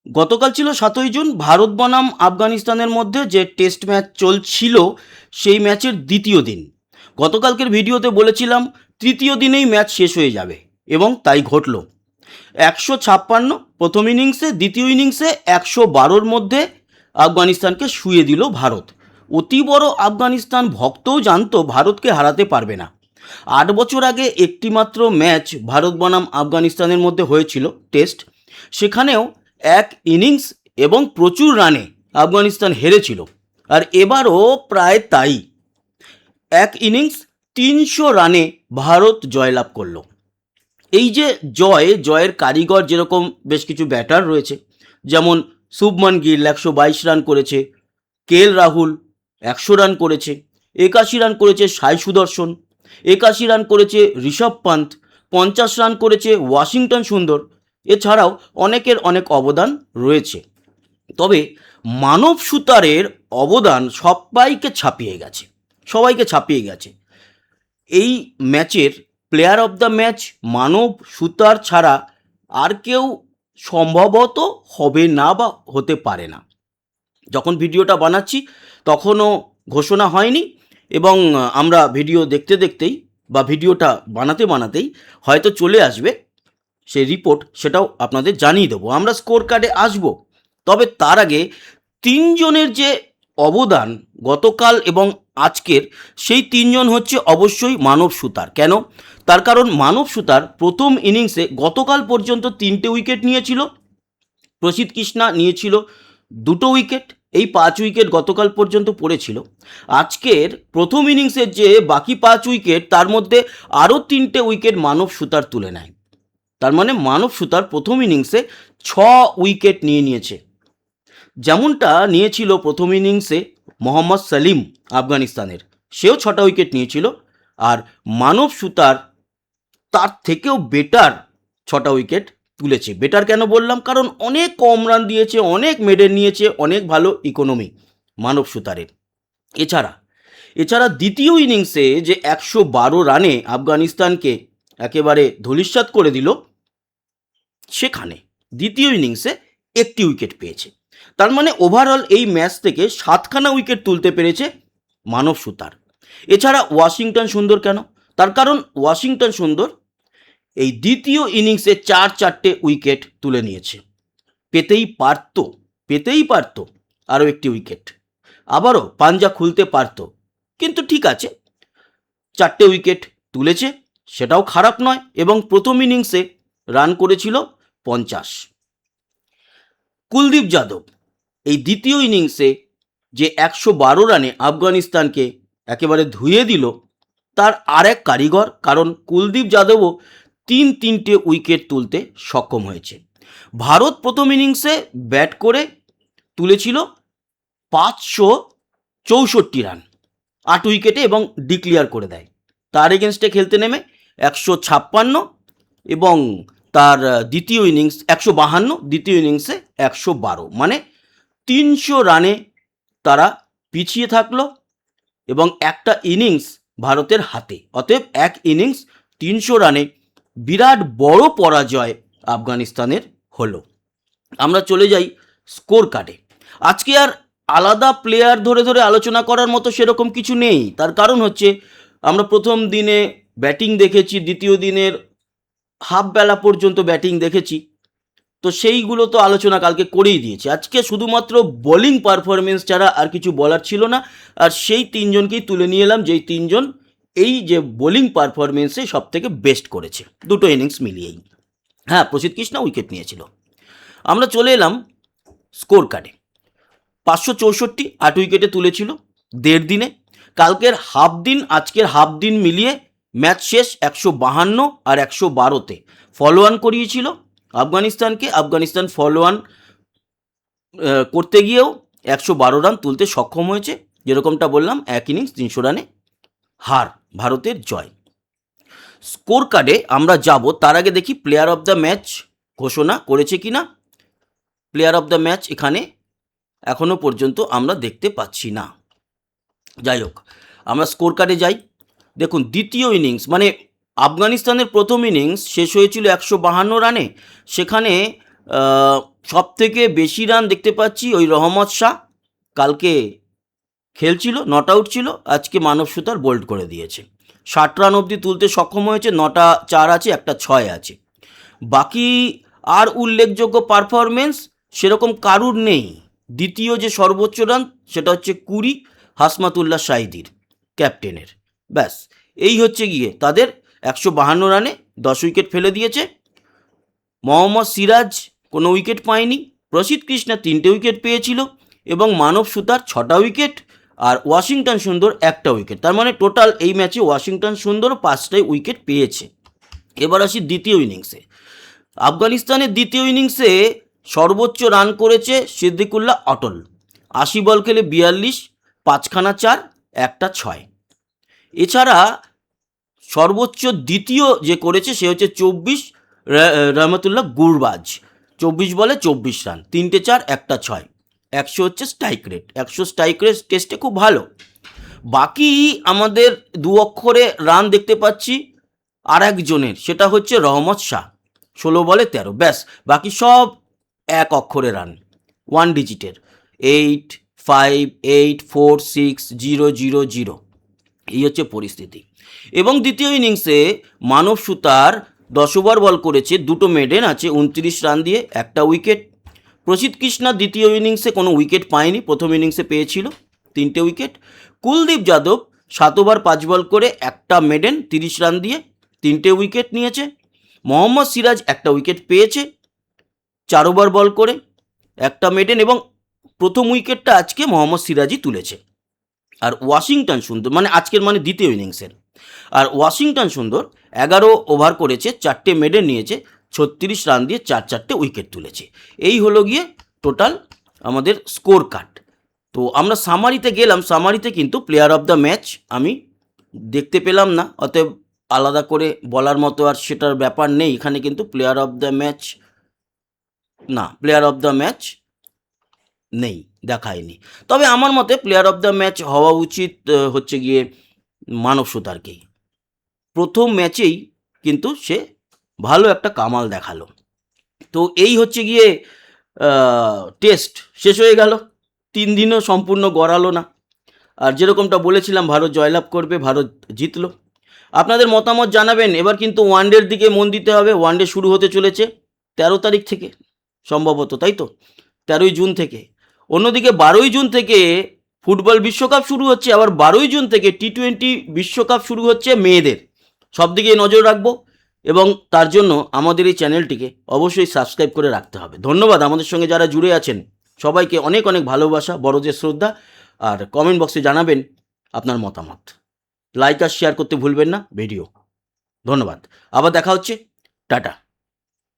গতকাল ছিল 7ই জুন, ভারত বনাম আফগানিস্তানের মধ্যে যে টেস্ট ম্যাচ চলছিল সেই ম্যাচের দ্বিতীয় দিন। গতকালকের ভিডিওতে বলেছিলাম তৃতীয় দিনেই ম্যাচ শেষ হয়ে যাবে এবং তাই ঘটল। 156 প্রথম ইনিংসে, দ্বিতীয় ইনিংসে 112-র মধ্যে আফগানিস্তানকে শুইয়ে দিল ভারত। অতি বড় আফগানিস্তান ভক্তও জানতো ভারতকে হারাতে পারবে না। 8 বছর আগে একটিমাত্র ম্যাচ ভারত বনাম আফগানিস্তানের মধ্যে হয়েছিল টেস্ট, সেখানেও এক ইনিংস এবং প্রচুর রানে আফগানিস্তান হেরেছিল। আর এবারও প্রায় তাই, এক ইনিংস 300 রানে ভারত জয়লাভ করলো। এই যে জয়ের কারিগর যেরকম বেশ কিছু ব্যাটার রয়েছে, যেমন শুভমান গিল 122 রান করেছে, কেএল রাহুল 100 রান করেছে, 81 রান করেছে সাই সুদর্শন, 81 রান করেছে ঋষভ পান্ত, 50 রান করেছে ওয়াশিংটন সুন্দর। এছাড়াও অনেকের অনেক অবদান রয়েছে। তবে মানব সুতারের অবদান সবাইকে ছাপিয়ে গেছে। এই ম্যাচের প্লেয়ার অফ দ্য ম্যাচ মানব সুতার ছাড়া আর কেউ সম্ভবত হবে না বা হতে পারে না। যখন ভিডিওটা বানাচ্ছি তখনও ঘোষণা হয়নি, এবং আমরা ভিডিও দেখতে দেখতেই বা ভিডিওটা বানাতেই হয়তো চলে আসবে সেই রিপোর্ট, সেটাও আপনাদের জানিয়ে দেবো। আমরা স্কোর কার্ডে আসব, তবে তার আগে তিনজনের যে অবদান গতকাল এবং আজকের, সেই তিনজন হচ্ছে অবশ্যই মানব সুতার। কেন? তার কারণ মানব সুতার প্রথম ইনিংসে গতকাল পর্যন্ত 3টে উইকেট নিয়েছিল, প্রসিদ্ধ কৃষ্ণা নিয়েছিল 2টো উইকেট, এই 5 উইকেট গতকাল পর্যন্ত পড়েছিল। আজকের প্রথম ইনিংসের যে বাকি 5 উইকেট, তার মধ্যে আরও 3টে উইকেট মানব সুতার তুলে নেয়। তার মানে মানব সুতার প্রথম ইনিংসে 6 উইকেট নিয়েছে, যেমনটা নিয়েছিল প্রথম ইনিংসে মোহাম্মদ সালিম আফগানিস্তানের, সেও 6টা উইকেট নিয়েছিল। আর মানব সুতার তার থেকেও বেটার 6টা উইকেট তুলেছে। বেটার কেন বললাম? কারণ অনেক কম রান দিয়েছে, অনেক মেডেন নিয়েছে, অনেক ভালো ইকোনমি মানব সুতারের। এছাড়া দ্বিতীয় ইনিংসে যে 112 রানে আফগানিস্তানকে একেবারে ধূলিসাৎ করে দিল, সেখানে দ্বিতীয় ইনিংসে 1টি উইকেট পেয়েছে। তার মানে ওভারঅল এই ম্যাচ থেকে 7খানা উইকেট তুলতে পেরেছে মানব সুতার। এছাড়া ওয়াশিংটন সুন্দর কেন? তার কারণ ওয়াশিংটন সুন্দর এই দ্বিতীয় ইনিংসে 4-4টে উইকেট তুলে নিয়েছে। পেতেই পারতো আরও একটি উইকেট, আবারও পাঞ্জা খুলতে পারতো, কিন্তু ঠিক আছে, 4টে উইকেট তুলেছে, সেটাও খারাপ নয়। এবং প্রথম ইনিংসে রান করেছিল 50। কুলদীপ যাদব এই দ্বিতীয় ইনিংসে যে 112 রানে আফগানিস্তানকে একেবারে ধুয়ে দিল, তার আর এক কারিগর, কারণ কুলদীপ যাদবও 3টে উইকেট তুলতে সক্ষম হয়েছে। ভারত প্রথম ইনিংসে ব্যাট করে তুলেছিল 564 রান 8 উইকেটে এবং ডিক্লিয়ার করে দেয়। তার এগেনস্টে খেলতে নেমে 156, এবং তার দ্বিতীয় ইনিংস 152, দ্বিতীয় ইনিংসে 112, মানে 300 রানে তারা পিছিয়ে থাকলো এবং একটা ইনিংস ভারতের হাতে। অতএব এক ইনিংস 300 রানে বিরাট বড় পরাজয় আফগানিস্তানের হলো। আমরা চলে যাই স্কোর কার্ডে। আজকে আর আলাদা প্লেয়ার ধরে আলোচনা করার মতো সেরকম কিছু নেই। তার কারণ হচ্ছে আমরা প্রথম দিনে ব্যাটিং দেখেছি, দ্বিতীয় দিনের হাফ বেলা পর্যন্ত ব্যাটিং দেখেছি, তো সেইগুলো তো আলোচনা কালকে করেই দিয়েছি। আজকে শুধুমাত্র বোলিং পারফরমেন্স ছাড়া আর কিছু বলার ছিল না, আর সেই তিনজনকেই তুলে নিয়ে এলাম, যেই তিনজন এই যে বোলিং পারফরমেন্সে সব থেকে বেস্ট করেছে 2টো ইনিংস মিলিয়েই। হ্যাঁ, প্রসিদ্ধ কৃষ্ণা উইকেট নিয়েছিল। আমরা চলে এলাম স্কোর কার্ডে। 564 8 উইকেটে তুলেছিল 1.5 দিনে। কালকের হাফ দিন আজকের হাফ দিন মিলিয়ে ম্যাচ শেষ 152 আর 112তে ফলো অন করিয়েছিল আফগানিস্তানকে। আফগানিস্তান ফলো অন করতে গিয়েও 112 রান তুলতে সক্ষম হয়েছে। যেরকমটা বললাম, এক ইনিংস 300 রানে হার, ভারতের জয়। স্কোর কার্ডে আমরা যাব, তার আগে দেখি প্লেয়ার অফ দ্য ম্যাচ ঘোষণা করেছে কিনা। প্লেয়ার অফ দ্য ম্যাচ এখানে এখনো পর্যন্ত আমরা দেখতে পাচ্ছি না। যাই হোক, আমরা স্কোর কার্ডে যাই। দেখুন, দ্বিতীয় ইনিংস মানে আফগানিস্তানের প্রথম ইনিংস শেষ হয়েছিল 152 রানে, সেখানে সব থেকে বেশি রান দেখতে পাচ্ছি ওই রহমত শাহ, কালকে খেলছিল, নট আউট ছিল, আজকে মানব সুতার বোল্ড করে দিয়েছে। 60 রান অবধি তুলতে সক্ষম হয়েছে, 9টা 4 আছে, একটা 6 আছে। বাকি আর উল্লেখযোগ্য পারফরমেন্স সেরকম কারুর নেই। দ্বিতীয় যে সর্বোচ্চ রান সেটা হচ্ছে 20 হাসমাতুল্লাহ শাহিদির, ক্যাপ্টেনের। ব্যাস এই হচ্ছে গিয়ে তাদের 152 রানে 10 উইকেট ফেলে দিয়েছে। মোহাম্মদ সিরাজ কোনো উইকেট পায়নি, প্রসিদ্ধ কৃষ্ণা 3টে উইকেট পেয়েছিল এবং মানব সুতার 6টা উইকেট, আর ওয়াশিংটন সুন্দর 1টা উইকেট। তার মানে টোটাল এই ম্যাচে ওয়াশিংটন সুন্দর 5টাই উইকেট পেয়েছে। এবার আসি দ্বিতীয় ইনিংসে। আফগানিস্তানের দ্বিতীয় ইনিংসে সর্বোচ্চ রান করেছে সিদ্দিকুল্লাহ অটল, 80 বল খেলে 42, 5খানা 4, একটা 6। এছাড়া সর্বোচ্চ দ্বিতীয় যে করেছে সে হচ্ছে 24 রহমতুল্লাহ গুরবাজ, 24 বলে 24 রান, 3টে 4, একটা 6, 100 হচ্ছে স্ট্রাইক রেট। 100 স্ট্রাইক রেট টেস্টে খুব ভালো। বাকি আমাদের 2 অক্ষরে রান দেখতে পাচ্ছি আর একজনের, সেটা হচ্ছে রহমত শাহ, 16 বলে 13। ব্যাস বাকি সব 1 অক্ষরে রান, 1 ডিজিটের, 8, 5, 8, 4, 6, 0, 0, 0। এই হচ্ছে পরিস্থিতি। এবং দ্বিতীয় ইনিংসে মানব সুতার 10 ওভার বল করেছে, 2টো মেডেন আছে, 29 রান দিয়ে 1টা উইকেট। প্রসিদ্ধ কৃষ্ণা দ্বিতীয় ইনিংসে কোনো উইকেট পায়নি, প্রথম ইনিংসে পেয়েছিল 3টে উইকেট। কুলদীপ যাদব 7 ওভার 5 বল করে 1টা মেডেন, 30 রান দিয়ে 3টে উইকেট নিয়েছে। মোহাম্মদ সিরাজ 1টা উইকেট পেয়েছে 4 ওভার বল করে, 1টা মেডেন, এবং প্রথম উইকেটটা আজকে মোহাম্মদ সিরাজই তুলেছে। আর ওয়াশিংটন সুন্দর, মানে আজকের মানে দ্বিতীয় ইনিংসের, আর ওয়াশিংটন সুন্দর 11 ওভার করেছে, 4টে মেডেন নিয়েছে, 36 রান দিয়ে 4টে উইকেট তুলেছে। এই হলো গিয়ে টোটাল আমাদের স্কোর কার্ড। তো আমরা সামারিতে গেলাম, সামারিতে কিন্তু প্লেয়ার অফ দ্য ম্যাচ আমি দেখতে পেলাম না, অতএব আলাদা করে বলার মতো আর সেটার ব্যাপার নেই। এখানে কিন্তু প্লেয়ার অফ দ্য ম্যাচ নেই, দেখায়নি। তবে আমার মতে প্লেয়ার অফ দ্য ম্যাচ হওয়া উচিত হচ্ছে গিয়ে মানব সুতারকেই। প্রথম ম্যাচেই কিন্তু সে ভালো একটা কামাল দেখালো। তো এই হচ্ছে গিয়ে টেস্ট শেষ হয়ে গেল, 3 দিনও সম্পূর্ণ গড়ালো না। আর যেরকমটা বলেছিলাম ভারত জয়লাভ করবে, ভারত জিতলো। আপনাদের মতামত জানাবেন। এবার কিন্তু ওয়ানডের দিকে মন দিতে হবে। ওয়ানডে শুরু হতে চলেছে 13 তারিখ থেকে সম্ভবত, তাই তো, 13ই জুন থেকে। অন্যদিকে 12ই জুন থেকে ফুটবল বিশ্বকাপ শুরু হচ্ছে, আবার 12ই জুন থেকে T20 বিশ্বকাপ শুরু হচ্ছে মেয়েদের। সব দিকে নজর রাখবো এবং তার জন্য আমাদের এই চ্যানেলটিকে অবশ্যই সাবস্ক্রাইব করে রাখতে হবে। ধন্যবাদ আমাদের সঙ্গে যারা জুড়ে আছেন, সবাইকে অনেক অনেক ভালোবাসা, বড়দের শ্রদ্ধা। আর কমেন্ট বক্সে জানাবেন আপনার মতামত। লাইক আর শেয়ার করতে ভুলবেন না ভিডিও। ধন্যবাদ, আবার দেখা হচ্ছে, টাটা।